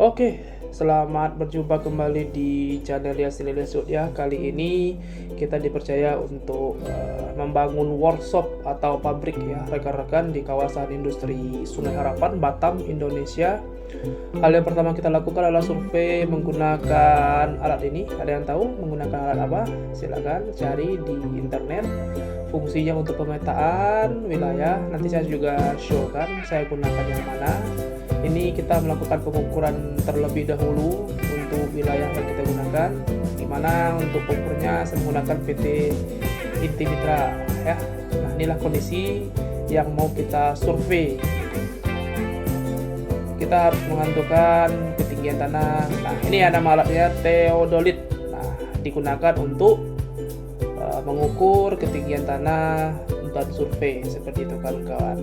Oke, selamat berjumpa kembali di channel Yasin Ilyasud ya. Kali ini kita dipercaya untuk membangun workshop atau pabrik ya rekan-rekan di kawasan industri Sungai Harapan, Batam, Indonesia. Hal yang pertama kita lakukan adalah survei menggunakan alat ini. Ada yang tahu menggunakan alat apa? Silakan cari di internet. Fungsinya untuk pemetaan wilayah. Nanti saya juga show kan saya gunakan yang mana. Ini kita melakukan pengukuran terlebih dahulu untuk wilayah yang kita gunakan, dimana untuk ukurnya saya menggunakan PT Inti Mitra ya. Nah, inilah kondisi yang mau kita survei. Kita harus menentukan ketinggian tanah. Nah, ini ada alatnya teodolit. Nah, digunakan untuk mengukur ketinggian tanah untuk survei seperti itu kawan-kawan.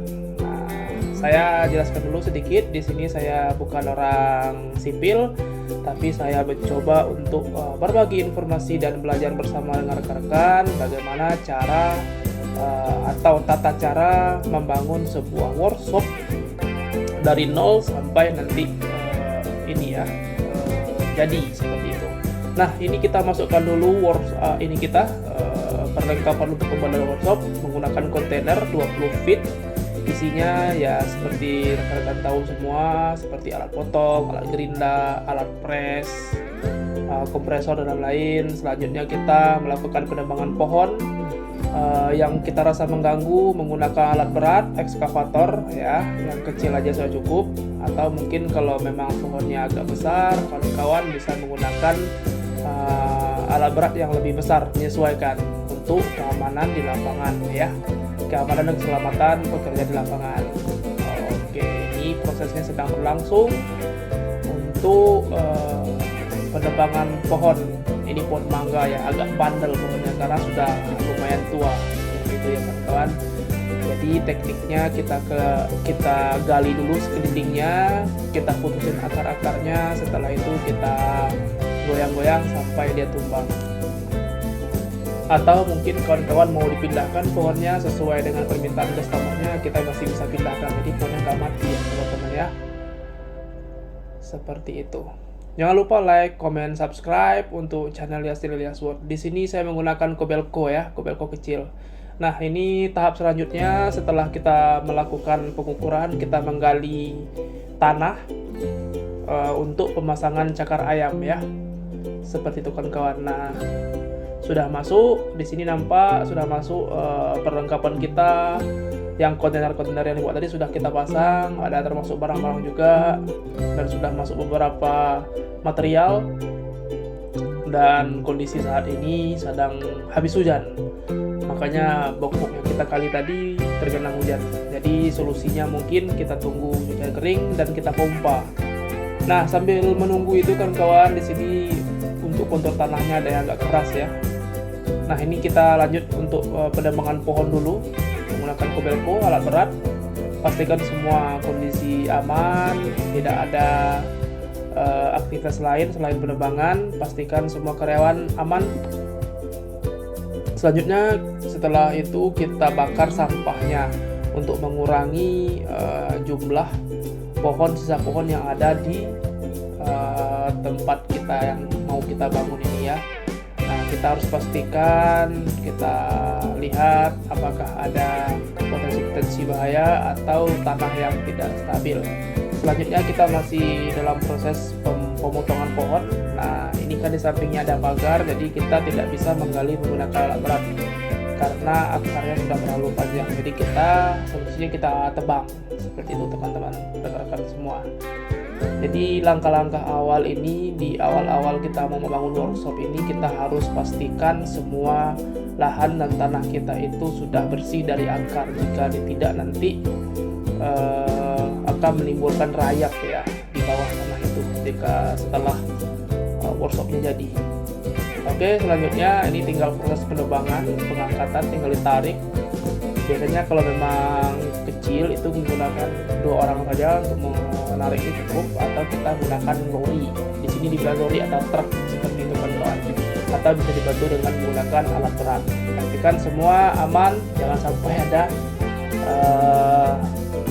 Saya jelaskan dulu sedikit. Di sini saya bukan orang sipil, tapi saya mencoba untuk berbagi informasi dan belajar bersama dengan rekan-rekan bagaimana cara atau tata cara membangun sebuah workshop dari nol sampai nanti jadi seperti itu. Nah, ini kita masukkan dulu ini kita perlengkapan untuk pembangunan workshop menggunakan kontainer 20 feet. Isinya ya seperti rekan-rekan tahu semua, seperti alat potong, alat gerinda, alat press, kompresor dan lain-lain. Selanjutnya kita melakukan penebangan pohon yang kita rasa mengganggu menggunakan alat berat, ekskavator ya, yang kecil aja sudah cukup. Atau mungkin kalau memang pohonnya agak besar, kawan-kawan bisa menggunakan alat berat yang lebih besar, menyesuaikan untuk keamanan di lapangan ya. Keamanan dan keselamatan pekerja di lapangan. Oke, ini prosesnya sedang berlangsung untuk penebangan pohon. Ini pohon mangga ya, agak bandel pohonnya karena sudah lumayan tua, gitu ya kawan-kawan. Jadi tekniknya kita gali dulu sekelilingnya, kita putusin akar-akarnya, setelah itu kita goyang-goyang sampai dia tumbang. Atau mungkin kawan-kawan mau dipindahkan pohonnya sesuai dengan permintaan customer-nya, kita masih bisa pindahkan, jadi pohonnya nggak mati ya teman-teman ya. Seperti itu. Jangan lupa like, comment, subscribe untuk channel Yasin Ilyasud. Di sini saya menggunakan Kobelco ya, Kobelco kecil. Nah, ini tahap selanjutnya setelah kita melakukan pengukuran, kita menggali tanah untuk pemasangan cakar ayam ya. Seperti itu kawan-kawan. Nah, sudah masuk di sini, nampak sudah masuk perlengkapan kita yang kontainer-kontainer yang dibuat tadi sudah kita pasang, ada termasuk barang-barang juga, dan sudah masuk beberapa material. Dan kondisi saat ini sedang habis hujan, makanya box-box yang kita kali tadi tergenang hujan. Jadi solusinya mungkin kita tunggu hujan kering dan kita pompa. Nah, sambil menunggu itu kan kawan, di sini untuk kontur tanahnya ada yang agak keras ya. Nah, ini kita lanjut untuk penebangan pohon dulu menggunakan Kobelco alat berat. Pastikan semua kondisi aman, tidak ada aktivitas lain selain penebangan. Pastikan semua karyawan aman. Selanjutnya setelah itu kita bakar sampahnya untuk mengurangi jumlah pohon, sisa pohon yang ada di tempat kita yang mau kita bangun ini ya. Nah, kita harus pastikan, kita lihat apakah ada potensi bahaya atau tanah yang tidak stabil. Selanjutnya kita masih dalam proses pemotongan pohon. Nah, ini kan di sampingnya ada pagar, jadi kita tidak bisa menggali menggunakan alat berat karena akarnya sudah terlalu panjang. Jadi solusinya kita tebang seperti itu teman-teman, rekan-rekan semua. Jadi langkah-langkah awal ini, di awal-awal kita mau membangun workshop ini, kita harus pastikan semua lahan dan tanah kita itu sudah bersih dari akar. Jika tidak, nanti akan menimbulkan rayap ya di bawah tanah itu jika setelah workshopnya jadi. Oke, selanjutnya ini tinggal proses penebangan, pengangkatan, tinggal ditarik. Biasanya kalau memang kecil itu menggunakan 2 orang saja untuk menariknya cukup, atau kita gunakan lori. Di sini dibilang lori atau truk seperti itu kawan-kawan. Atau bisa dibantu dengan menggunakan alat berat. Pastikan semua aman, jangan sampai ada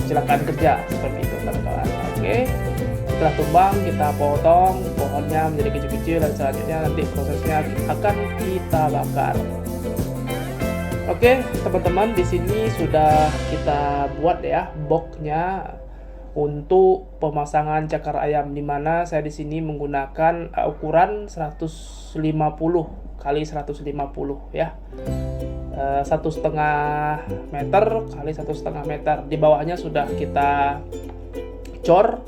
kecelakaan kerja seperti itu kawan-kawan. Oke. Setelah tumbang, kita potong pohonnya menjadi kecil-kecil, dan selanjutnya nanti prosesnya akan kita bakar. Oke, teman-teman, di sini sudah kita buat ya boxnya untuk pemasangan cakar ayam, di mana saya di sini menggunakan ukuran 150 kali 150 ya. 1,5 meter kali 1,5 meter. Di bawahnya sudah kita cor,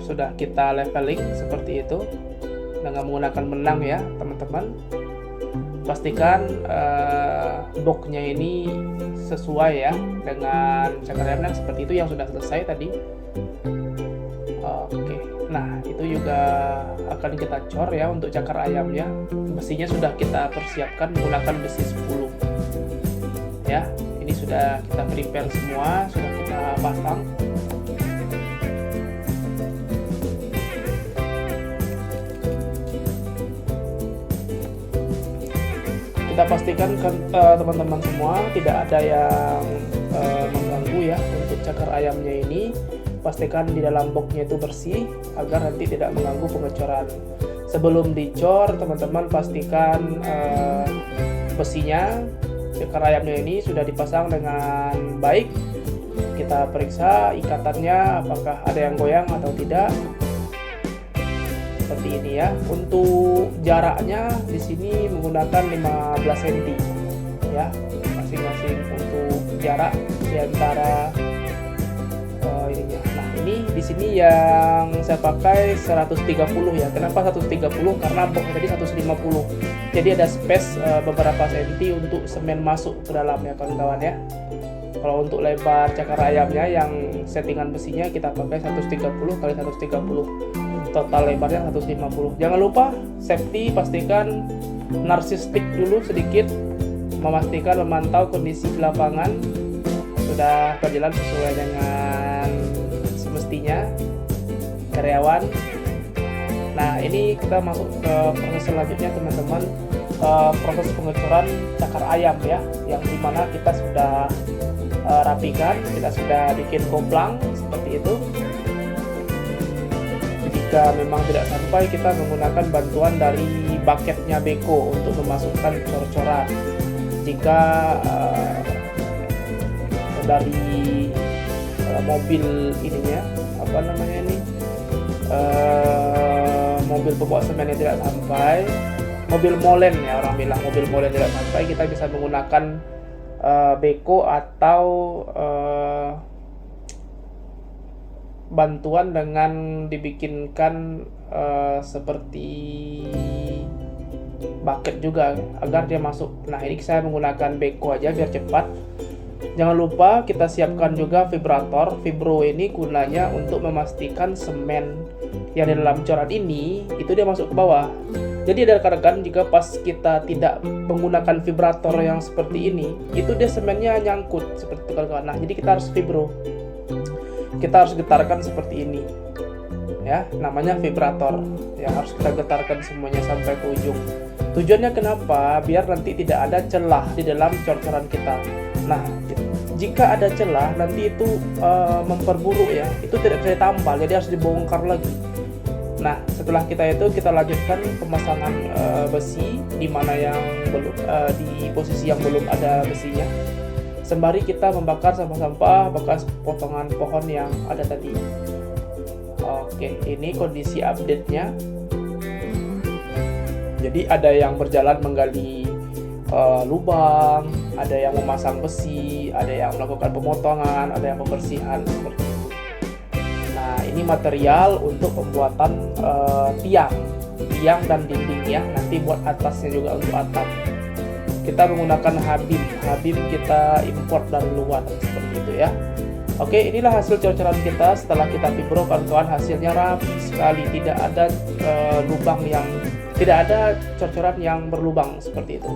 sudah kita leveling seperti itu dengan menggunakan benang ya teman-teman. Pastikan boxnya ini sesuai ya dengan cakar ayamnya seperti itu yang sudah selesai tadi. Oke, nah itu juga akan kita cor ya untuk cakar ayamnya. Besinya sudah kita persiapkan menggunakan besi 10 ya. Ini sudah kita prepare semua, sudah kita pasang. Kita pastikan teman-teman semua tidak ada yang mengganggu ya untuk cakar ayamnya ini. Pastikan di dalam boxnya itu bersih agar nanti tidak mengganggu pengecoran. Sebelum dicor, teman-teman pastikan besinya cakar ayamnya ini sudah dipasang dengan baik. Kita periksa ikatannya apakah ada yang goyang atau tidak. Seperti ini ya. Untuk jaraknya di sini menggunakan 15 cm ya, masing-masing untuk jarak di antara ininya. Nah, ini di sini yang saya pakai 130 ya. Kenapa 130? Karena boxnya tadi 150. Jadi ada space beberapa senti untuk semen masuk ke dalam ya kawan-kawan ya. Kalau untuk lebar cakar ayamnya yang settingan besinya kita pakai 130 kali 130. Total lebarnya 150. Jangan lupa safety, pastikan narsistik dulu sedikit, memastikan memantau kondisi di lapangan sudah berjalan sesuai dengan semestinya karyawan. Nah, ini kita masuk ke proses selanjutnya teman-teman, proses pengecoran cakar ayam ya, yang dimana kita sudah rapikan, kita sudah bikin koplang seperti itu. Jika memang tidak sampai, kita menggunakan bantuan dari bucketnya beko untuk memasukkan cor-coran. Jika dari mobil ininya apa namanya ini, mobil pembawa semennya tidak sampai, mobil molen ya orang bilang, mobil molen tidak sampai, kita bisa menggunakan beko atau bantuan dengan dibikinkan seperti bucket juga agar dia masuk. Nah, ini saya menggunakan beko aja biar cepat. Jangan lupa kita siapkan juga vibrator. Vibro ini gunanya untuk memastikan semen yang di dalam coran ini itu dia masuk ke bawah. Jadi ada rekan-rekan jika pas kita tidak menggunakan vibrator yang seperti ini, itu dia semennya nyangkut seperti itu kawan-kawan. Nah, jadi kita harus vibro. Kita harus getarkan seperti ini ya, namanya vibrator ya, harus kita getarkan semuanya sampai ke ujung. Tujuannya kenapa? Biar nanti tidak ada celah di dalam cor-coran kita. Nah, jika ada celah nanti itu memperburuk ya, itu tidak bisa ditambal, jadi harus dibongkar lagi. Nah, setelah kita lanjutkan pemasangan besi di mana yang belum di posisi yang belum ada besinya. Sembari kita membakar sampah-sampah bekas potongan pohon yang ada tadi. Oke, ini kondisi update-nya. Jadi ada yang berjalan menggali lubang, ada yang memasang besi, ada yang melakukan pemotongan, ada yang pembersihan seperti itu. Nah, ini material untuk pembuatan tiang dan dinding ya, nanti buat atasnya juga untuk atap. Kita menggunakan Habib kita import dari luar seperti itu ya. Oke, inilah hasil cor-coran kita setelah kita fibro, kawan-kawan. Hasilnya rapi sekali, tidak ada tidak ada cor-coran yang berlubang seperti itu.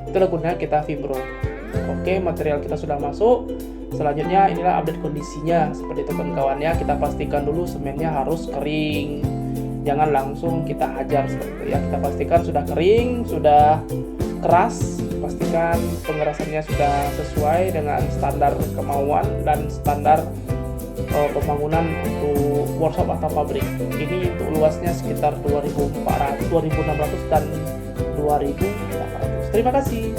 Itulah gunanya kita fibro. Oke, material kita sudah masuk. Selanjutnya inilah update kondisinya seperti itu, kawan-kawan ya. Kita pastikan dulu semennya harus kering, jangan langsung kita hajar seperti itu ya. Kita pastikan sudah kering, sudah keras, pastikan pengerasannya sudah sesuai dengan standar kemauan dan standar pembangunan untuk workshop atau pabrik. Ini untuk luasnya sekitar 2.400, 2.600 dan 2.800. Terima kasih.